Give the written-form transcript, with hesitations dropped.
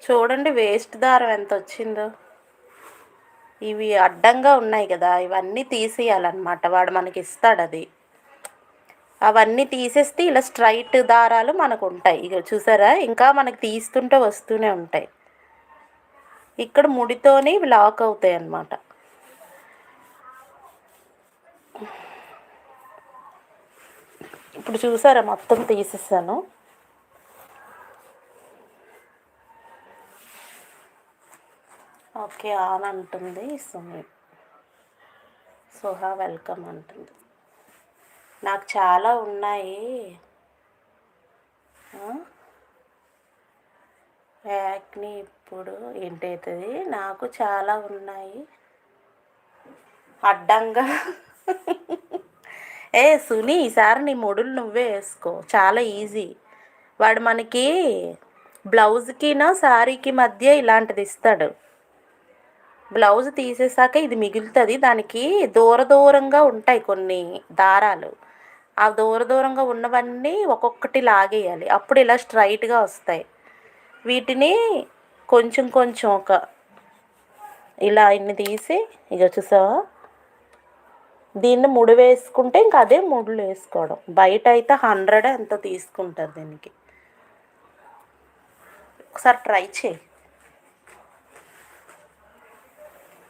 చూడండి వేస్ట్ దారం ఎంత వచ్చిందో. ఇవి అడ్డంగా ఉన్నాయి కదా, ఇవన్నీ తీసేయాలన్నమాట. వాడు మనకి ఇస్తాడు అది. అవన్నీ తీసేస్తే ఇలా స్ట్రైట్ దారాలు మనకు ఉంటాయి. ఇక చూసారా, ఇంకా మనకి తీస్తుంటే వస్తూనే ఉంటాయి. ఇక్కడ ముడితోనే ఇవి లాక్ అవుతాయి అన్నమాట. ఇప్పుడు చూసారా, మొత్తం తీసేసాను. ఓకే ఆన్ అంటుంది. సుహా వెల్కమ్ అంటుంది. నాకు చాలా ఉన్నాయి. యాక్ని ఇప్పుడు ఏంటవుతుంది, నాకు చాలా ఉన్నాయి అడ్డంగా. సునీ, ఈసారి నీ ముడులు నువ్వే వేసుకో, చాలా ఈజీ. వాడు మనకి బ్లౌజ్కినా శారీకి మధ్య ఇలాంటిది ఇస్తాడు. బ్లౌజ్ తీసేసాక ఇది మిగులుతుంది. దానికి దూరంగా ఉంటాయి కొన్ని దారాలు. ఆ దూరంగా ఉన్నవన్నీ ఒక్కొక్కటి లాగేయాలి, అప్పుడు ఇలా స్ట్రైట్గా వస్తాయి. వీటిని కొంచెం ఇలా ఇన్ని తీసి, ఇక చూసావా, దీన్ని ముడి వేసుకుంటే ఇంకా అదే ముడులు వేసుకోవడం. బయట అయితే 100 ఎంతో తీసుకుంటారు దీనికి. ఒకసారి ట్రై చేయి.